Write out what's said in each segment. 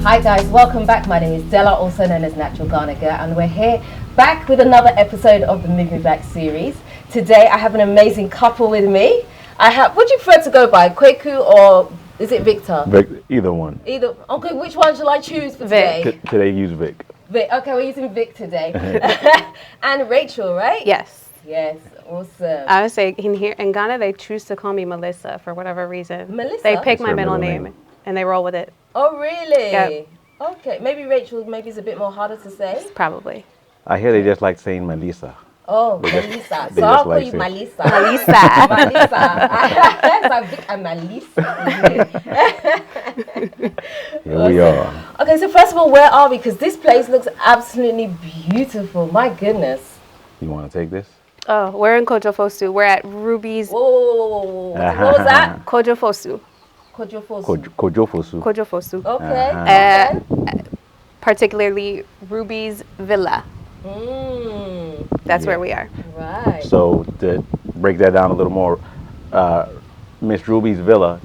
Hi guys, welcome back. My name is Della, also known as Natural Ghana Girl, and we're here back with another episode of the Move Me Back series. Today I have an amazing couple with me. Would you prefer to go by Kweku or is it Victor? Either one. Either. Okay, which one shall I choose for today? Today use Vic. Vic. Okay, we're using Vic today. And Racheal, right? Yes. Yes, awesome. I would say in Ghana they choose to call me Melissa for whatever reason. Melissa? They pick That's my her middle middle name name. and they roll with it. Oh, really? Yep. Okay, maybe Racheal is a bit more harder to say. Probably. I hear they just like saying Melissa. Oh, Melissa. they So I'll just call like you saying- Melissa. Melissa. Melissa. So Vic and Melissa. Here we are. Okay, so first of all, where are we? Because this place looks absolutely beautiful. My goodness. You want to take this? Oh, we're in Kojofosu. We're at Ruby's Whoa. What was that? Kojofosu. Kojofosu. Kojofosu. Kojofosu. Okay. Uh-huh. Particularly Ruby's Villa. That's where we are. Right. So to break that down a little more, Miss Ruby's Villa,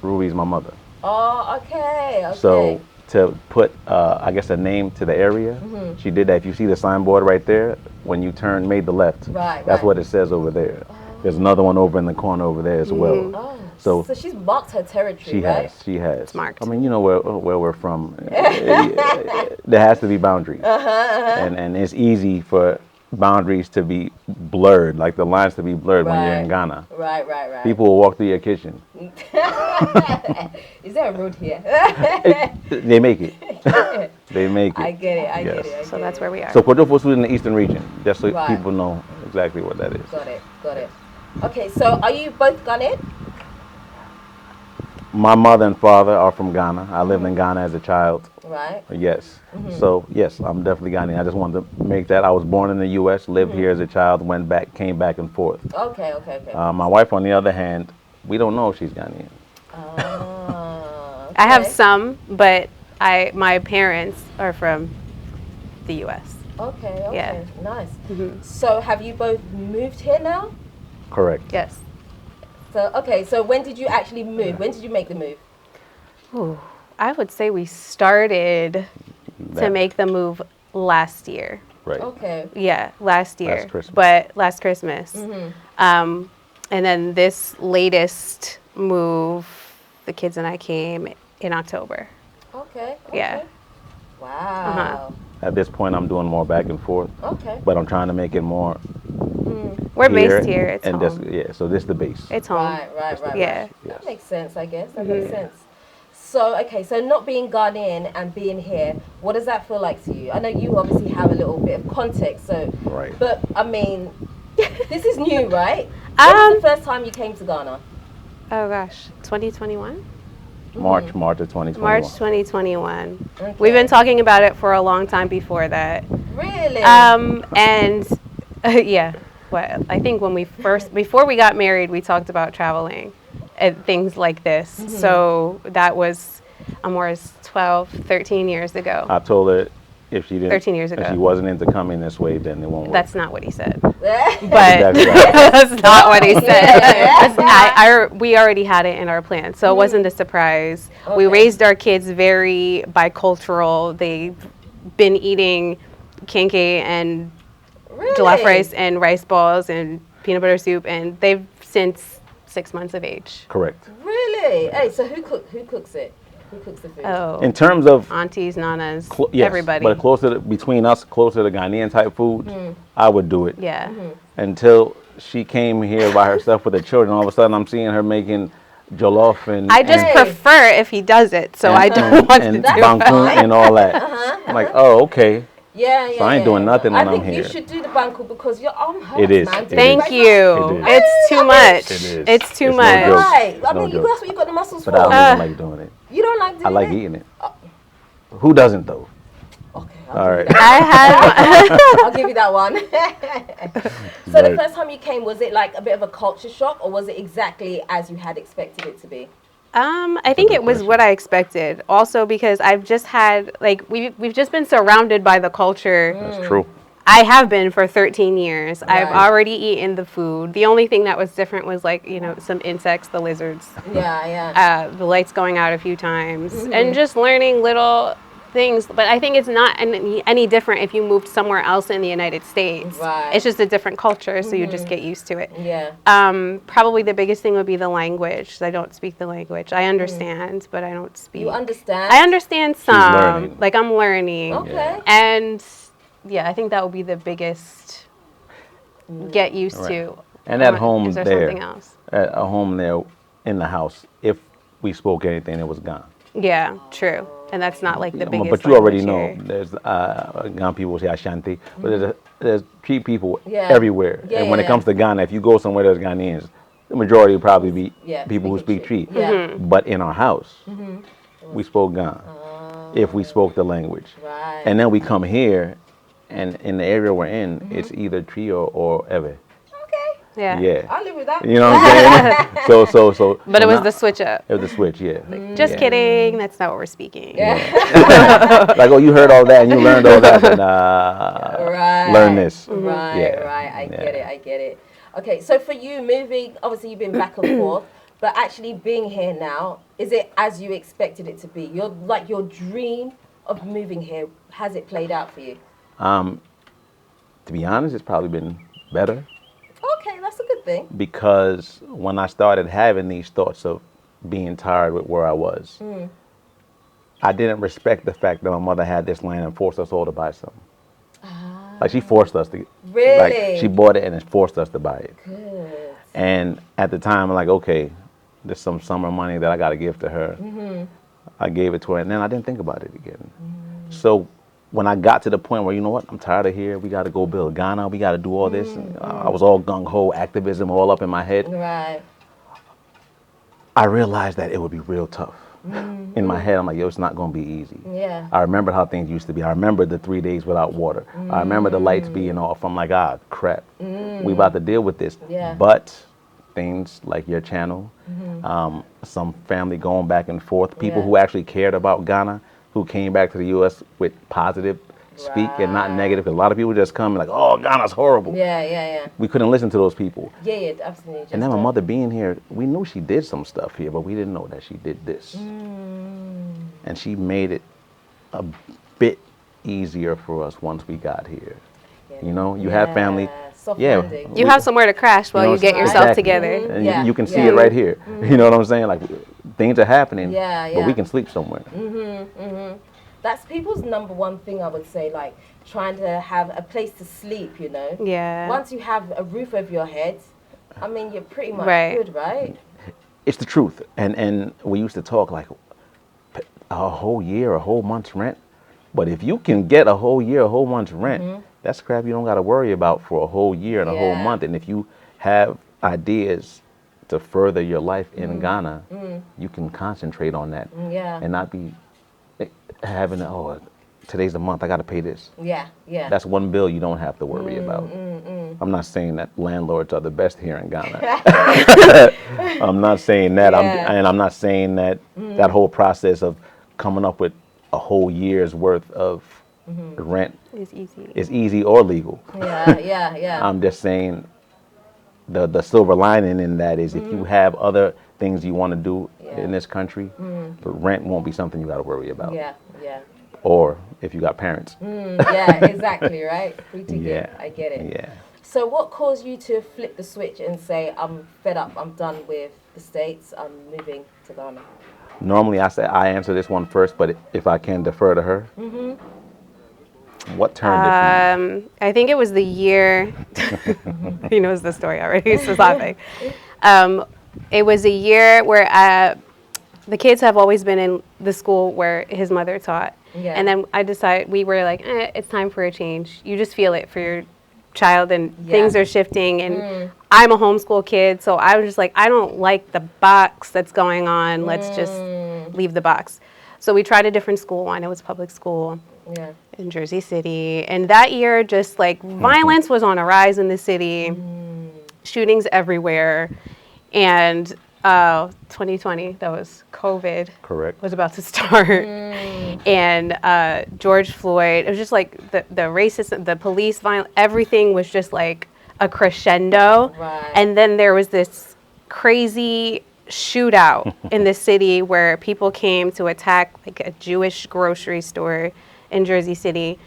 Ruby's my mother. Oh, okay. So to put, I guess, a name to the area, she did that. If you see the signboard right there, when you made the left, that's what it says over there. There's another one over in the corner over there as well. Oh, So she's marked her territory, right? She has. It's marked. I mean, you know where we're from. There has to be boundaries. And it's easy for boundaries to be blurred, like the lines to be blurred when you're in Ghana. Right. People will walk through your kitchen. Is there a road here? They make it. They make it. I get it. I get it. So that's where we are. So Kojofosu is in the eastern region, just so Right. people know exactly what that is. Got it. Okay, so are you both Ghanaian? My mother and father are from Ghana. I lived in Ghana as a child. Right. Yes. So, yes, I'm definitely Ghanaian. I just wanted to make that. I was born in the U.S., lived here as a child, came back and forth. Okay. My wife, on the other hand, we don't know if she's Ghanaian. I have some, but my parents are from the U.S. Okay. Yeah. Nice. So have you both moved here now? Correct. Yes. So when did you actually move? When did you make the move? Ooh, I would say we started to make the move last year. Right. Okay. Yeah, last year. Last Christmas. But last Christmas. And then this latest move, the kids and I came in October. Okay. Yeah. Wow. At this point, I'm doing more back and forth, Okay. but I'm trying to make it more We're based here. It's home. So this is the base. It's home. Right. Yeah. That makes sense, I guess. That makes sense. So, so not being Ghanaian and being here, what does that feel like to you? I know you obviously have a little bit of context, Right. But, I mean, this is new, right? When was the first time you came to Ghana? Oh gosh, 2021? March of 2021. March 2021. Okay. We've been talking about it for a long time before that. Really? And yeah, I think before we got married, we talked about traveling and things like this. So that was Amora's 13 years ago. I told her if she didn't, 13 years ago. if she wasn't into coming this way, then it won't work. That's not what he said. But Exactly right. that's not what he said. We already had it in our plan, so it wasn't a surprise. We raised our kids very bicultural. They've been eating kenke and jollof rice and rice balls and peanut butter soup, and they've since 6 months of age. Correct. Really? Hey, so who cooks it? Who cooks the food? Oh, In terms of aunties, nanas, yes, everybody. but between us, closer to Ghanaian type food, I would do it. Yeah. Until she came here by herself with the children, all of a sudden I'm seeing her making jollof and I just prefer if he does it, so I don't want to do banku and all that. I'm like, oh, okay. Yeah. So I ain't doing nothing when I'm I think you here. should do the banku because your arm hurts, It is. man. It Thank is. you. It is. It's too much. It is. It's too It's no much. joke. Right. It's I no mean, joke. that's what you got the muscles But for. I don't even like doing it. You don't like doing it? I like eating it. Who doesn't though? Okay. All right. I I'll give you that one. So the first time you came, was it like a bit of a culture shock, or was it exactly as you had expected it to be? I think it was what I expected. Also because I've just had we've just been surrounded by the culture. That's true. I have been for 13 years. Right. I've already eaten the food. The only thing that was different was some insects, the lizards. Yeah. The lights going out a few times, and just learning little things, but I think it's not any different if you moved somewhere else in the United States. Right. It's just a different culture, so you just get used to it. Yeah. Probably the biggest thing would be the language. I don't speak the language. I understand, but I don't speak. You understand? I understand some. learning. Like I'm learning. Okay. And yeah, I think that would be the biggest get used to. And at home is there there, something else? at a home there in the house, if we spoke anything, it was gone. Yeah, true. And that's not like the biggest. But you already know, language here. there's Ghana people say Ashanti, but there's Cree people Yeah. everywhere. Yeah, and when yeah, it comes to Ghana, if you go somewhere there's Ghanaians, the majority will probably be people who speak Cree. Yeah. But in our house, we spoke Ghana if we spoke the language. Right. And then we come here, and in the area we're in, it's either Cree or Ewe. Okay. Yeah. Yeah. I'll live with that. You know what I'm saying? so. But so it was now- the switch up. It was the switch, yeah. Just Yeah. kidding. That's not what we're speaking. Like, oh, you heard all that and you learned all that, then Right. learn this. Right, Yeah. right. I Yeah. get it. I get it. Okay, so for you moving, obviously you've been back and forth, but actually being here now, is it as you expected it to be? Your dream of moving here, has it played out for you? To be honest, it's probably been better Okay, that's a good thing. because when I started having these thoughts of being tired with where I was, I didn't respect the fact that my mother had this land and forced us all to buy something. Like she forced us to. Really? Like she bought it and it forced us to buy it. Good. And at the time, I'm like, okay, there's some summer money that I got to give to her. I gave it to her, and then I didn't think about it again. So when I got to the point where, you know what, I'm tired of here. We got to go build Ghana. We got to do all this. And I was all gung-ho, activism all up in my head. Right. I realized that it would be real tough. In my head, I'm like, yo, it's not going to be easy. Yeah. I remember how things used to be. I remember the 3 days without water. I remember the lights being off. I'm like, crap. We about to deal with this. Yeah. But things like your channel, some family going back and forth, people who actually cared about Ghana, who came back to the U.S. with positive speak and not negative. 'Cause a lot of people just come like, oh, Ghana's horrible. Yeah. We couldn't listen to those people. Yeah, absolutely. And then my mother being here, we knew she did some stuff here, but we didn't know that she did this. And she made it a bit easier for us once we got here. You know, you have family. Soft Yeah. landing. You have somewhere to crash while you get yourself together. And Yeah. you can see Yeah. it right here. You know what I'm saying? Like things are happening, Yeah, but we yeah. can sleep somewhere. That's people's number one thing, I would say, like trying to have a place to sleep, you know? Yeah. Once you have a roof over your head, I mean, you're pretty much Right. good, right? It's the truth. And we used to talk like a whole year, a whole month's rent. But if you can get a whole year, a whole month's rent, that's crap you don't got to worry about for a whole year and a whole Yeah. month. And if you have ideas to further your life in Ghana, you can concentrate on that Yeah. and not be having, today's the month, I got to pay this. Yeah. That's one bill you don't have to worry about. I'm not saying that landlords are the best here in Ghana. I'm not saying that. Yeah. I'm not saying that that whole process of coming up with a whole year's worth of rent It's easy. is easy or legal. Yeah. I'm just saying the silver lining in that is if you have other things you want to do in this country, the rent won't be something you got to worry about. Yeah. Or if you got parents. Yeah, exactly, right? Free to give. Yeah. I get it. Yeah. So what caused you to flip the switch and say, I'm fed up, I'm done with the States, I'm moving to Ghana? Normally I answer this one first, but if I can defer to her. What turned it for you? I think it was the year. He knows the story already. He's just laughing. It was a year where the kids have always been in the school where his mother taught. Yeah. And then I decided, we were like, it's time for a change. You just feel it for your child and things are shifting. And I'm a homeschool kid, so I was just like, I don't like the box that's going on. Let's just leave the box. So we tried a different school, and it was public school in Jersey City. And that year, just like violence was on a rise in the city, shootings everywhere. And 2020, that was COVID. Correct. Was about to start. And George Floyd, it was just like the racism, the police violence, everything was just like a crescendo. Right. And then there was this crazy shootout in the city where people came to attack like a Jewish grocery store in Jersey City.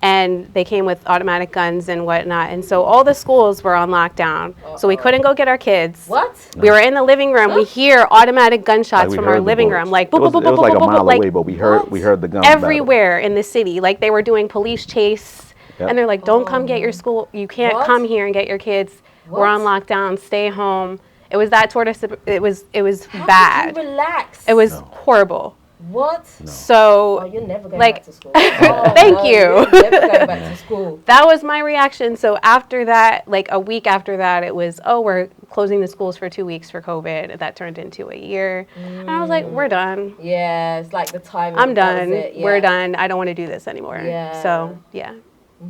And they came with automatic guns and whatnot. And so all the schools were on lockdown. So we couldn't go get our kids. What? We were in the living room. We hear automatic gunshots from our living room. Like, boop, boop, boop, it was boop, like a boop, mile boop, away, but we heard the guns everywhere in the city. Like they were doing police chase. Yep. And they're like, don't come get your school. You can't come here and get your kids. We're on lockdown. Stay home. It was that sort of, it was How bad. did you relax? It was horrible. What? No. So, Oh, you're never going like, back to school. thank you. You're never going back to school. That was my reaction. So after that, like a week after that, it was, oh, we're closing the schools for 2 weeks for COVID. That turned into a year. And I was like, we're done. Yeah, it's like the time. I'm done. We're done. I don't want to do this anymore. Yeah. So, yeah.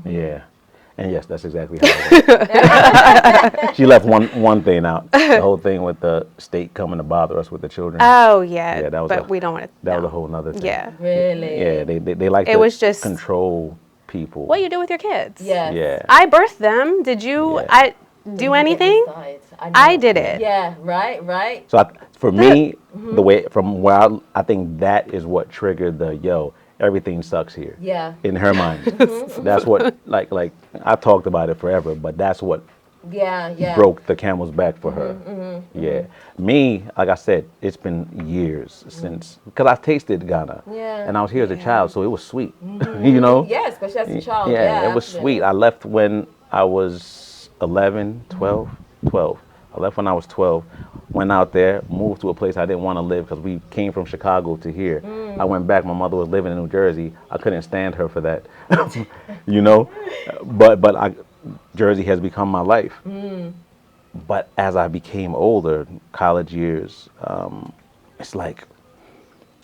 Yeah. And yes, that's exactly how it went. She left one thing out. The whole thing with the state coming to bother us with the children. Oh, yeah. Yeah, that was but we don't want to. That was a whole nother thing. Yeah. Really? Yeah, they like It to was just control people. What you do with your kids? Yeah. Yeah. I birthed them. Did you do anything? I did it. Yeah, right. So for me, the way from where I think that is what triggered the everything sucks here. Yeah. In her mind, that's what like I talked about it forever, but that's what broke the camel's back for her. Yeah. Me, like I said, it's been years since, because I tasted Ghana. Yeah. And I was here as a child, so it was sweet. You know? Yeah, especially as a child. Yeah, it was sweet. I left when I was 11, 12. I left when I was 12. Went out there, moved to a place I didn't want to live because we came from Chicago to here. I went back. My mother was living in New Jersey. I couldn't stand her for that, you know. But Jersey has become my life. But as I became older, college years, it's like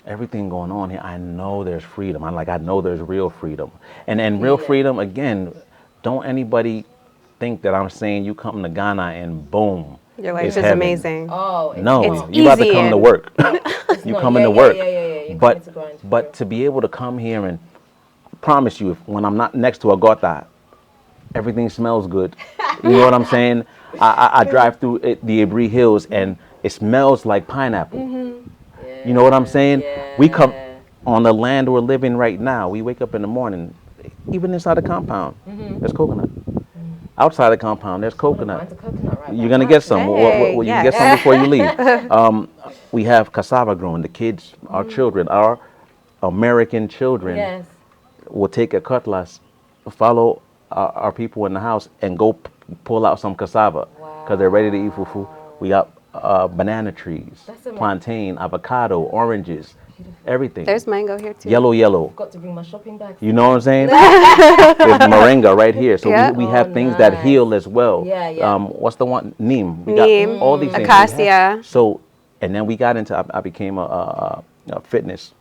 everything going on here. I know there's freedom. I know there's real freedom, and real freedom again. Don't anybody think that I'm saying you come to Ghana and boom. Your life is heaven. amazing. Oh, no, it's you about to easy come to work. You coming to work. Yeah. But to be able to come here and promise you, when I'm not next to a gota, everything smells good. You know what I'm saying? I drive through the Abri Hills and it smells like pineapple. You know what I'm saying? We come on the land we're living right now. We wake up in the morning, even inside the compound, there's coconut. Outside the compound, there's coconut. You're gonna get some. Hey, you can get some before you leave. We have cassava growing. The kids, our children, our American children, will take a cutlass, follow our people in the house, and go pull out some cassava because they're ready to eat fufu. We got banana trees, plantain, avocado, oranges. Everything. There's mango here too. Yellow. Got to bring my shopping bag. You know what I'm saying? There's moringa right here. So we have things that heal as well. Yeah. What's the one? Neem. We Neem, got all these things. acacia. So, and then we got into, I became a fitness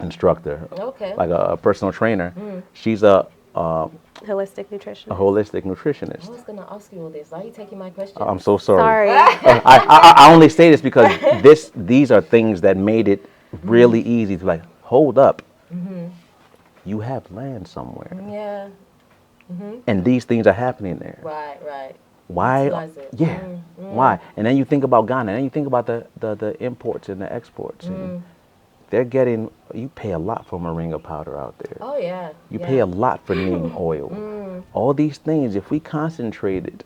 instructor. Okay. Like a personal trainer. She's a Holistic nutrition. holistic nutritionist. I was going to ask you all this. Why are you taking my question? I'm so sorry. Sorry. I only say this because these are things that made it really easy to like, hold up. You have land somewhere. Yeah. And these things are happening there. Right. Why? Utilize it. Yeah. Why? And then you think about Ghana, and then you think about the imports and the exports. And they're getting, you pay a lot for moringa powder out there. Oh, yeah. You pay a lot for neem oil. All these things, if we concentrated,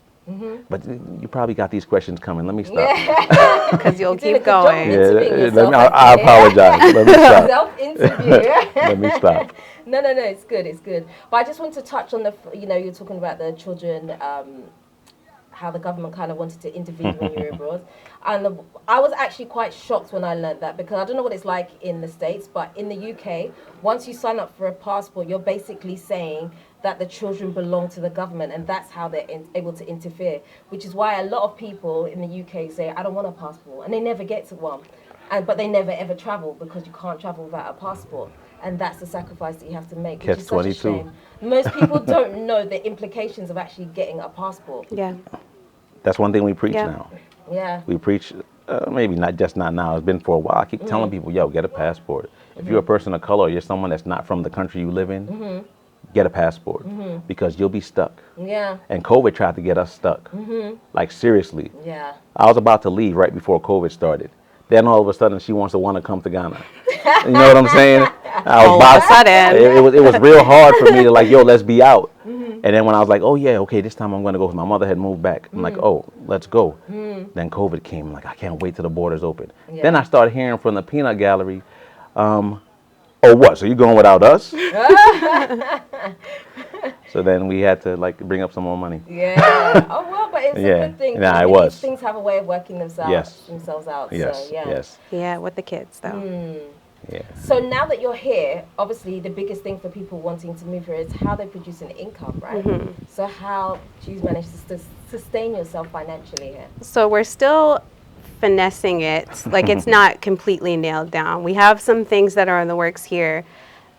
but you probably got these questions coming. Let me stop. Because you'll keep going. I apologize. Let me stop. Self-interview. Let me stop. No, it's good. But I just want to touch on you're talking about the children, how the government kind of wanted to intervene when you were abroad. And I was actually quite shocked when I learned that, because I don't know what it's like in the States, but in the UK, once you sign up for a passport, you're basically saying that the children belong to the government, and that's how they're able to interfere, which is why a lot of people in the UK say, I don't want a passport, and they never get to one. But they never ever travel, because you can't travel without a passport. And that's the sacrifice that you have to make, which is such a shame. Most people don't know the implications of actually getting a passport. Yeah. That's one thing we preach now. Yeah. We preach, maybe not now. It's been for a while. I keep telling people, get a passport. If you're a person of color, or you're someone that's not from the country you live in, get a passport, because you'll be stuck. Yeah. And COVID tried to get us stuck. Like, seriously. Yeah. I was about to leave right before COVID started. Then all of a sudden she want to come to Ghana. You know what I'm saying? All of a sudden. It was real hard for me to like, yo, let's be out. And then when I was like, oh yeah, okay, this time I'm going to go. My mother had moved back. I'm like, oh, let's go. Then COVID came. I'm like, I can't wait till the borders open. Yeah. Then I started hearing from the peanut gallery, oh what? So you going without us? So then we had to like bring up some more money. Yeah. Oh well, but it's a good thing. Yeah, it was. These things have a way of working themselves out. Yes. So, yeah. Yes. Yeah, with the kids though. Yeah. So now that you're here, obviously the biggest thing for people wanting to move here is how they produce an income, right? So how do you manage to sustain yourself financially here? So we're still finessing it. Like it's not completely nailed down. We have some things that are in the works here.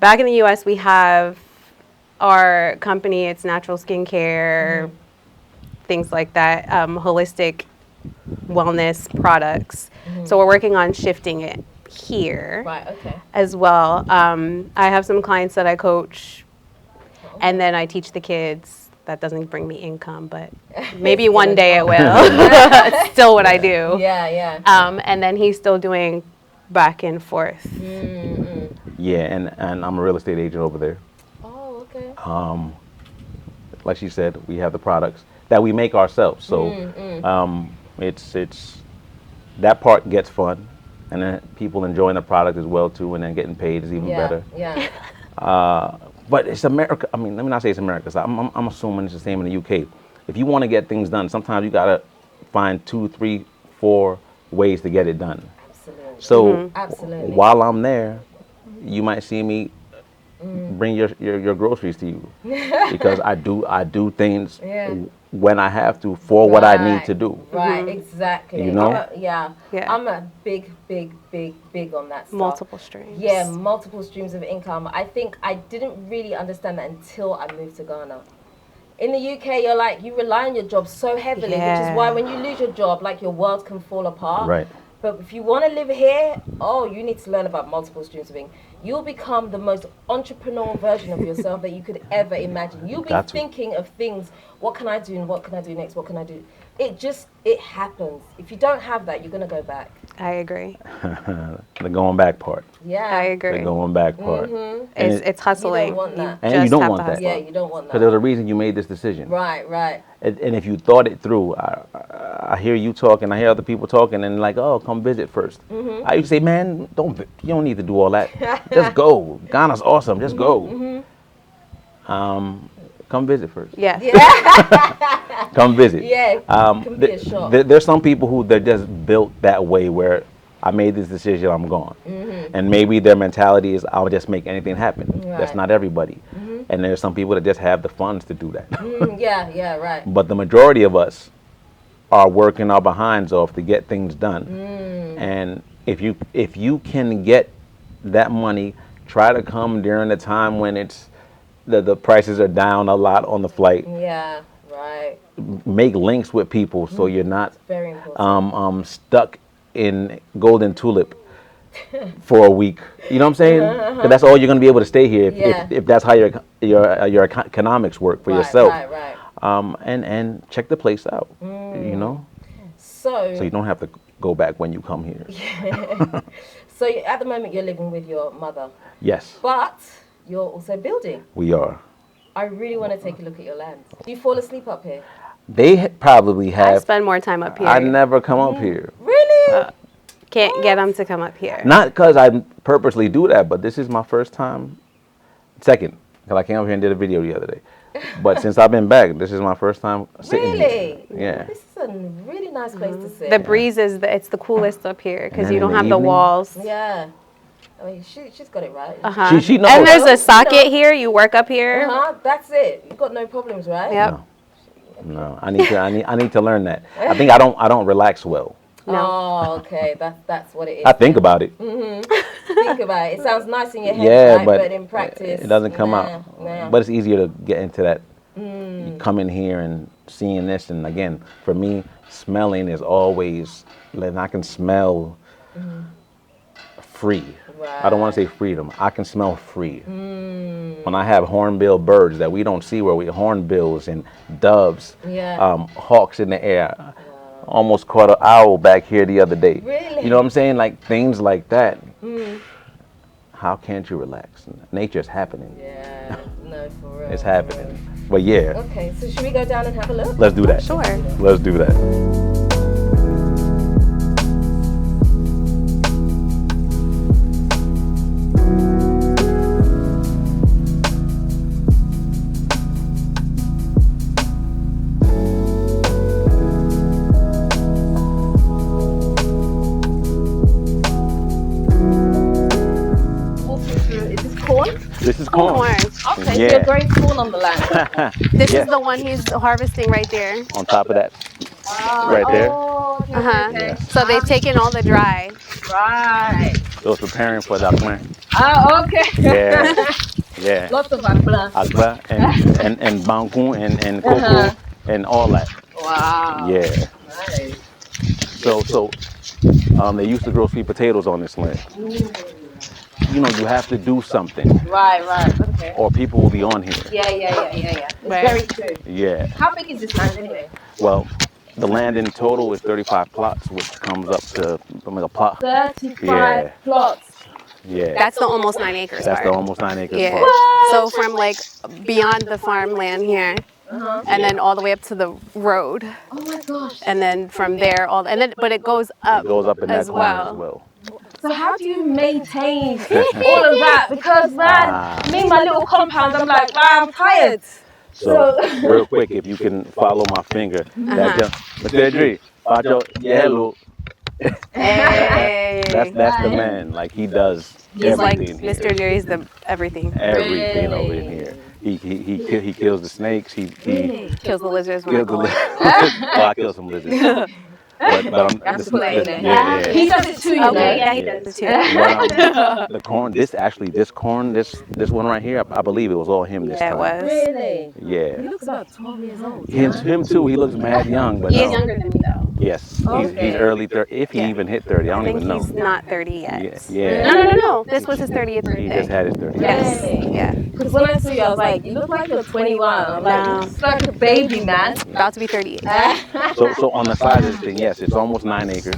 Back in the US, we have our company, it's natural skincare, things like that, holistic wellness products. So we're working on shifting it here as well. I have some clients that I coach and then I teach the kids. That doesn't bring me income, but maybe one day it will. It's still what I do. Yeah. Mm-hmm. And then he's still doing back and forth. Yeah, and I'm a real estate agent over there. Oh, okay. Like she said, we have the products that we make ourselves. So it's that part gets fun, and then people enjoying the product as well too, and then getting paid is even better. Yeah. But it's America. I mean, let me not say it's America. So I'm assuming it's the same in the UK. If you want to get things done, sometimes you gotta find 2, 3, 4 ways to get it done. Absolutely. So Absolutely. while I'm there, you might see me bring your groceries to you because I do things when I have to for what I need to do. Right, exactly. You know? I'm a big on that stuff. Multiple streams. Yeah, multiple streams of income. I think I didn't really understand that until I moved to Ghana. In the UK, you're like, you rely on your job so heavily, which is why when you lose your job, like your world can fall apart. Right. But if you want to live here, you need to learn about multiple streams of income. You'll become the most entrepreneurial version of yourself that you could ever imagine. You'll be thinking of things, what can I do and what can I do next, what can I do? It happens. If you don't have that, you're going to go back. I agree. The going back part. Yeah. I agree. The going back part. It's hustling. You don't want that. And you don't want that. Yeah, you don't want that. Because there's a reason you made this decision. Right. And if you thought it through, I hear you talking, I hear other people talking, and like, oh, come visit first. I used to say, man, you don't need to do all that. Just go. Ghana's awesome. Just go. Come visit first. Yeah. Come visit. Yeah. Can be a shock. There's some people who they're just built that way where I made this decision, I'm gone. And maybe their mentality is I'll just make anything happen. Right. That's not everybody. And there's some people that just have the funds to do that. Yeah, right. But the majority of us are working our behinds off to get things done. And if you can get that money, try to come during the time when it's the prices are down a lot on the flight. Yeah, right. Make links with people so you're not Very important. stuck in Golden Tulip for a week. You know what I'm saying? 'Cause that's all you're going to be able to stay here if that's how your economics work for yourself. Right. And check the place out. You know. So you don't have to go back when you come here. So at the moment you're living with your mother. Yes. But you're also building. We are. I really want to take a look at your land. Do you fall asleep up here? They probably have. I spend more time up here. I never come up here. Really? Can't get them to come up here. Not because I purposely do that, but this is my first time. Second, because I came up here and did a video the other day. But since I've been back, this is my first time sitting here. Yeah. This is a really nice place to sit. The breeze it's the coolest up here because And you then don't in have the the evening? walls. Yeah. I mean, she's got it right. She knows. And there's a socket here. You work up here. That's it. You've got no problems, right? Yep. No, I need to learn that. I think I don't relax well. No. Oh, okay. That's what it is. I think about it. Think about it. It sounds nice in your head, right? But in practice, it doesn't come out. Nah. But it's easier to get into that. You come in here and seeing this, and again, for me, smelling is always, and I can smell free. Right. I don't want to say freedom. I can smell free. When I have hornbill birds that we don't see, where we hornbills and doves, hawks in the air. almost caught an owl back here the other day. Really? You know what I'm saying? Like things like that. How can't you relax? Nature's happening. Yeah, no, for real. It's happening. But yeah. Okay, so should we go down and have a look? Let's do that. Sure. Let's do that. This is corn. Okay, so you're growing corn on the land. This is the one he's harvesting right there. On top of that, right there. Okay. So they've taken all the dry. Right. So it's preparing for the akban. Oh, okay. Yeah. Yeah. Lots of akban. Akba and bangkun and cocoa and all that. Wow. Yeah. Nice. So they used to grow sweet potatoes on this land. You know, you have to do something. Right, okay. Or people will be on here. Yeah. It's very true. Yeah. How big is this land anyway? Well, the land in total is 35 plots, which comes up to a plot. 35 plots. Yeah. That's the almost 9 acres That's part. the almost 9 acres Yeah. part. So from like beyond the farmland here, and then all the way up to the road, Oh my gosh. and then from there but it goes up. It goes up in that as corner well. as well. So how do you maintain all of that? Because man, me and my little compound, I'm like, wow, I'm tired. So real quick, if you can follow my finger, Mr. Adri, yellow. Hey. That's the man. Like he does He's like everything here. Mr. Jerry's the everything. Everything over Really? in here. He kills the snakes. He Kills the lizards. kills the lizards. Well, I kill some lizards. But That's playing it. yeah. He does it too, you know. Okay, yeah, he does it too. The corn, this corn, this one right here, I believe it was all him this Yeah, it time. was. Really? Yeah. He looks about 12 years old. Him too. He looks mad young, but He is no. younger than me though. Yes, Okay. he's early 30. If he even hit 30, I I don't think even know. he's not 30 yet. Yeah. No. This was his 30th birthday. He just had his 30. Yes. Really? Yeah. Because when I saw you, I was like, you look like you're 21. I'm like, No. you look like a baby, man. About to be 38. So on the side of the thing, yes, it's almost 9 acres,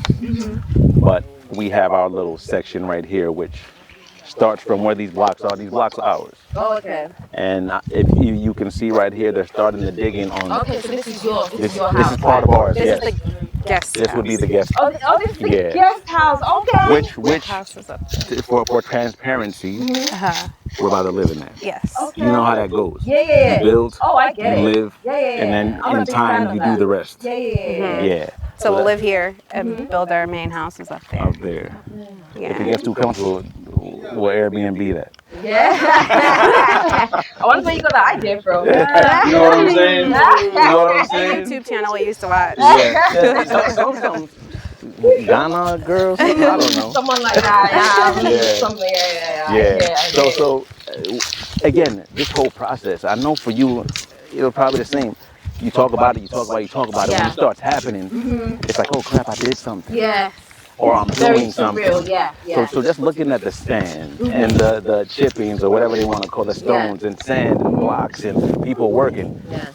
but we have our little section right here, which starts from where these blocks are. These blocks are ours. Oh, okay. And if you can see right here, they're starting the digging on. Okay, so this is yours. This is your This house. is part of ours. This Yes. is the guest This would be the guest. Oh, this is the Yeah. guest house. Okay. Which house is up. for transparency, we're about to live in that. Yes. You know how that goes. Yeah. You build, Oh, I get you it. live, Yeah. and then I'm a in big fan time of you that. do the rest. Yeah. Yeah. So we'll live here and build our main houses up there. Out there. If it Yeah. gets too comfortable, we'll Airbnb that. Yeah. I wonder where you got that idea from. You know what I'm saying? You know what I'm saying? YouTube channel we used to watch. Yeah. Some Ghana girls, I don't know. Someone like that. Yeah. Yeah. Something. Yeah. Yeah. I get it. So again, this whole process, I know for you, it'll probably the same. You talk about it. When it starts happening, it's like, oh crap, I did something. Yeah. Or I'm Very doing something. surreal. Yeah. So just looking at the stand and the chippings or whatever they want to call the stones and sand and blocks and people working. Yeah.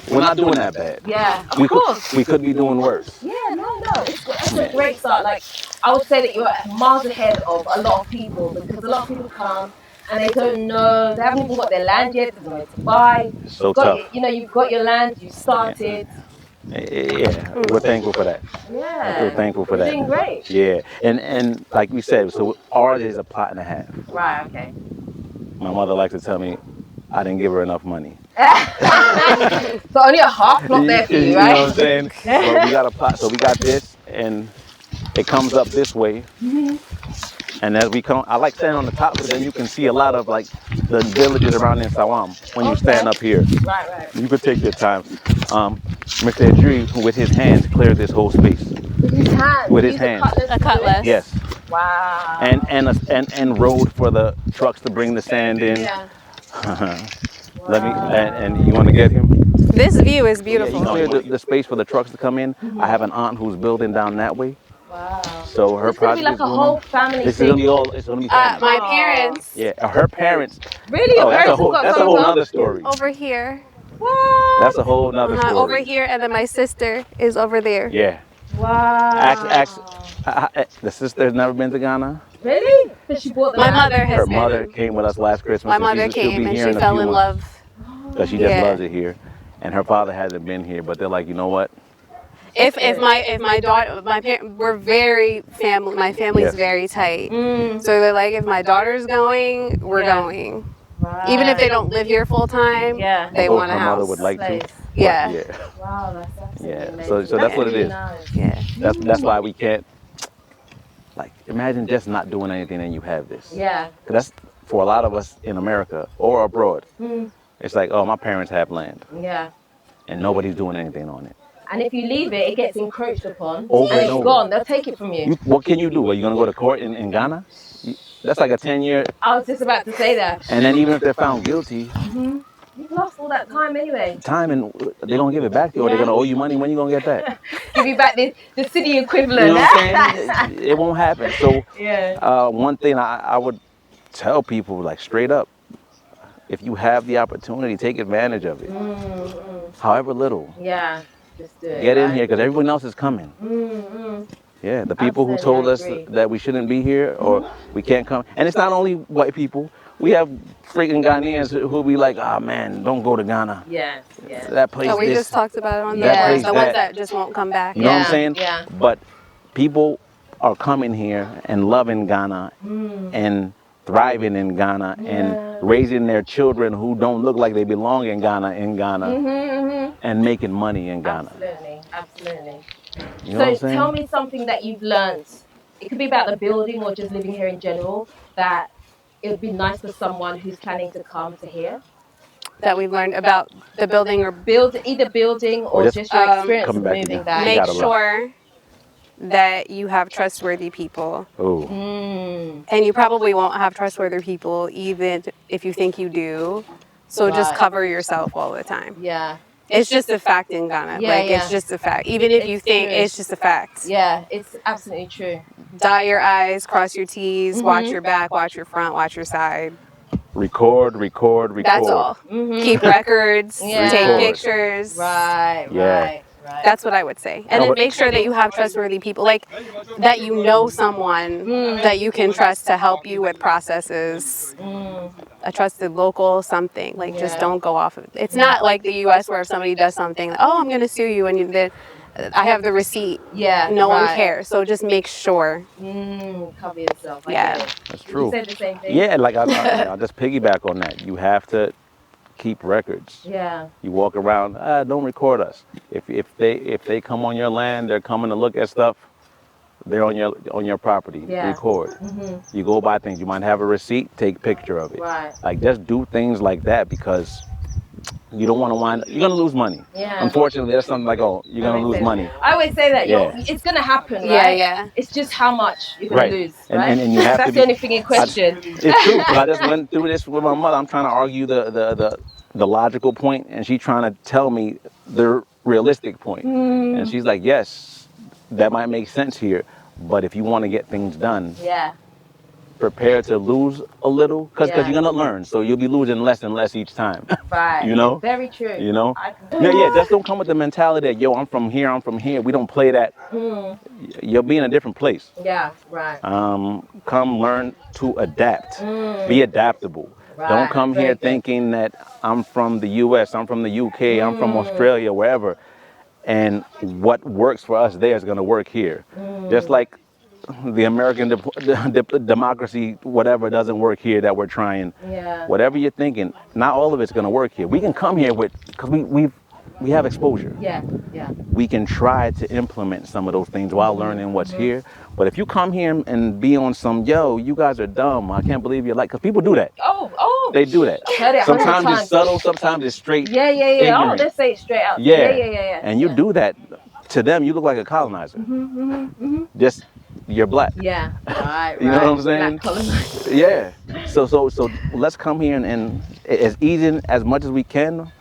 We're not doing that bad. Yeah. Of course. We could be doing worse. Yeah, no. It's a great start. Like, I would say that you're miles ahead of a lot of people because a lot of people come and they don't know, they haven't even got their land yet, they don't know where to buy. So tough. You've got your land, you started. Yeah, we're thankful for that. Yeah. We're thankful for You're that. doing great. Yeah, and like we said, so ours is a plot and a half. Right, okay. My mother likes to tell me I didn't give her enough money. So only a half plot there for you, You right? know what I'm saying? So we got a plot. So we got this, and it comes up this way. And as we come, I like standing on the top, but then you can see a lot of like the villages around in Sawam when you stand up here. Right. You could take your time. Mr. Adri, with his hands, cleared this whole space. With his hands. With his Use a hands. cutlass to A do it? cutlass. Yes. Wow. And road for the trucks to bring the sand in. Yeah. Let me and you want to get him? This view is Yeah, beautiful. you cleared the space for the trucks to come in. I have an aunt who's building down that way. Wow. So her It's gonna be project like is a going whole on. family It's thing. gonna be all. It's gonna be family. My parents Yeah, her parents. Really? Oh, Your parents have got that's a sons whole up? other story. over here. What? That's a whole nother story. Over here, and then my sister is over there. Yeah. Wow. The sister has never been to Ghana. Really? But she bought them. My mother has Her been. mother came with us last Christmas. My mother came and she fell in love. Because she just loves it here. And her father hasn't been here, but they're like, you know what? If my daughter, we're very family. My family's very tight. So they're like, if my daughter's going, we're going. Right. Even if they don't live here full time, they want a her house. mother would like to. Yeah. Wow, that's absolutely amazing. So that's what it is. Yeah. That's why we can't. Like, imagine just not doing anything and you have this. Yeah. 'Cause that's for a lot of us in America or abroad. It's like, oh, my parents have land. Yeah. And nobody's doing anything on it. And if you leave it, it gets encroached upon. Over and and it's over. gone. They'll take it from you. What can you do? Are you going to go to court in Ghana? That's like a 10-year. I was just about to say that. And then even if they're found guilty, You've lost all that time anyway. and they're going to give it back to you, or they're going to owe you money. When you going to get that? Give you back the city equivalent. You know what I'm saying? It won't happen. So Yeah. one thing I would tell people, like, straight up, if you have the opportunity, take advantage of it. However little. Yeah. Just do it. Get in here, because everyone else is coming. Yeah, the people who told us that we shouldn't be here or we can't come. And it's not only white people. We have freaking Ghanaians who be like, oh man, don't go to Ghana. Yeah. Yeah. That place. So we just talked about it on the that ones, place, the ones that just won't come back. You know what I'm saying? Yeah. But people are coming here and loving Ghana and thriving in Ghana and raising their children who don't look like they belong in Ghana and making money in Ghana. Absolutely. Absolutely. You know what I'm So saying? tell me something that you've learned. It could be about the building or just living here in general, that it would be nice for someone who's planning to come to here. That we've learned about the building or Either building or just your experience of moving back. make sure that you have trustworthy people. Oh. And you probably won't have trustworthy people even if you think you do. So just cover yourself all the time. Yeah. It's just a fact in Ghana. It's just a fact. Even if you think it's just a fact. Yeah, it's absolutely true. Dot your I's, cross your T's, watch your back, watch your front, watch your side. Record. That's all. Keep records, take pictures. Right. That's what I would say. And then make sure that you have trustworthy people, like that you know someone that you can trust to help you with processes. A trusted local, something. Like just don't go off of it. It's not like the US where if somebody does something, like, oh, I'm going to sue you, and then I have the receipt. Yeah. No one cares. So just make sure. Cover yourself. That's true. You said the same thing? Yeah, like I'll just piggyback on that. You have to keep records. Yeah. You walk around, don't record us. If they come on your land, they're coming to look at stuff, they're on your property. Yeah. Record. You go buy things. You might have a receipt, take a picture of it. Right. Like just do things like that, because you don't want to you're gonna lose money. Yeah. Unfortunately, there's something like, oh, you're gonna lose money. I always say that. Yeah. It's gonna happen, right? Yeah. It's just how much you're gonna lose, right? And you have That's to the only thing in question. It's true. But I just went through this with my mother. I'm trying to argue the logical point, and she's trying to tell me the realistic point. And she's like, yes, that might make sense here, but if you want to get things done, prepare to lose a little, because you're gonna learn. So you'll be losing less and less each time. Right. You know? Very true. You know? Just don't come with the mentality that, yo, I'm from here. We don't play that. You'll be in a different place. Yeah, right. Come learn to adapt. Be adaptable. Right. Don't come here thinking that I'm from the US, I'm from the UK, I'm from Australia, wherever, and what works for us there is going to work here. Just like the American democracy, whatever doesn't work here that we're trying. Yeah. Whatever you're thinking, not all of it's going to work here. We can come here because we have exposure. Yeah. We can try to implement some of those things while learning what's here. But if you come here and be on some, yo, you guys are dumb, I can't believe you're like, because people do that. Oh. They do that. I've heard it 100 Sometimes times. it's subtle, sometimes it's straight. Yeah. ignorant. Oh, let's say it straight out. Yeah. And you do that, to them, you look like a colonizer. Just, you're black. Yeah. Right. You know what I'm saying? Black colonizer. Yeah. So let's come here and as easy as much as we can,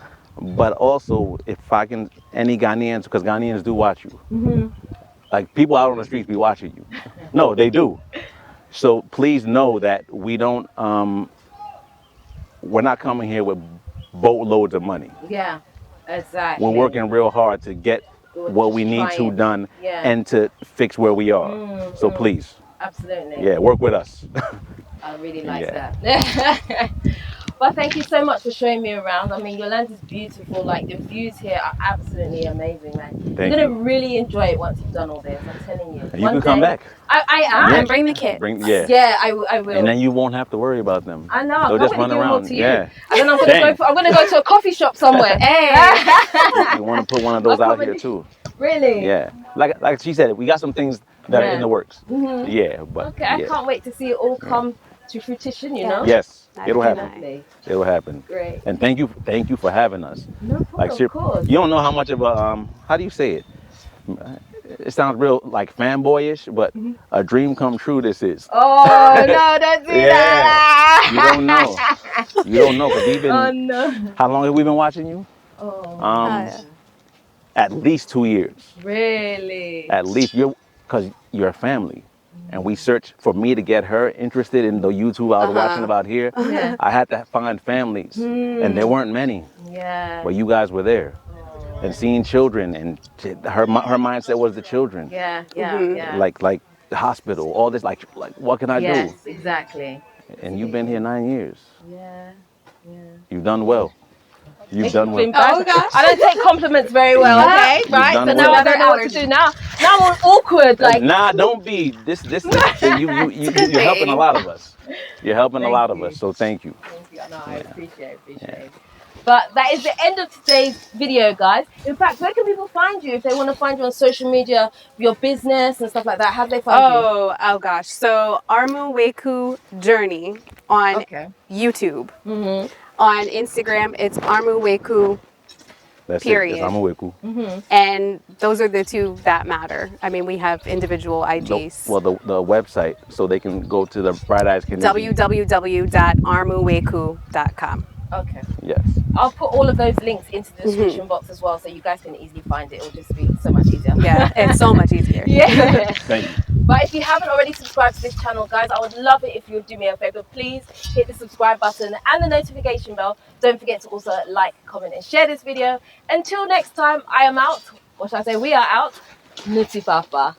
but also if I can, any Ghanaians, because Ghanaians do watch you. Like people out on the streets be watching you. No, they do. So please know that we don't, we're not coming here with boatloads of money. Yeah. Exactly. We're working real hard to get what we need to done and to fix where we are. So please. Absolutely. Yeah, work with us. I really like that. Well, thank you so much for showing me around. I mean, your land is beautiful. Like, the views here are absolutely amazing, man. You're going to really enjoy it once you've done all this. I'm telling you. You can come back. I am. Yeah. And bring the kids. Yeah, I will. And then you won't have to worry about them. I know. They'll just run around. Yeah. And then I'm going to go to a coffee shop somewhere. You want to put one of those out here too. Really? Yeah. Like she said, we got some things that are in the works. Yeah, but okay, I can't wait to see it all come to fruition, you know? Yes, it'll happen. It'll happen. Great. And thank you for having us. No problem, of course. You don't know how much of a how do you say it? It sounds real like fanboyish, but a dream come true this is. Oh no, don't do that. You don't know. You don't know because we've been. Oh no. How long have we been watching you? Oh. At least 2 years. Really? At least because you're a family. And we searched for me to get her interested in the YouTube I was watching about here. Yeah. I had to find families, and there weren't many. Yeah. But you guys were there, and seeing children, and her mindset was the children. Yeah. Like the hospital, all this. Like what can I do? Yes, exactly. And you've been here 9 years. Yeah. You've done well. You've done well. Oh gosh. I don't take compliments very well, okay? Right? So now I don't know what to do now. Now I'm all awkward, like. Nah, don't be. This you're helping a lot of us. You're helping a lot of us, so thank you. Thank you. No, I appreciate it. But that is the end of today's video, guys. In fact, where can people find you if they want to find you on social media, your business and stuff like that? How do they find you? Oh gosh. So Armu Kweku Journey on YouTube. On Instagram, it's Armu Kweku. That's period. It's Armu Kweku. And those are the two that matter. I mean, we have individual IGs. The website, so they can go to the Bright Eyes community. www.armuweku.com. Okay. Yes. I'll put all of those links into the description box as well, so you guys can easily find it. It'll just be so much easier. Yeah, it's so much easier. Yeah. Thank you. But if you haven't already subscribed to this channel, guys, I would love it if you would do me a favor. Please hit the subscribe button and the notification bell. Don't forget to also like, comment, and share this video. Until next time, I am out. Or should I say we are out. Nutitfafa.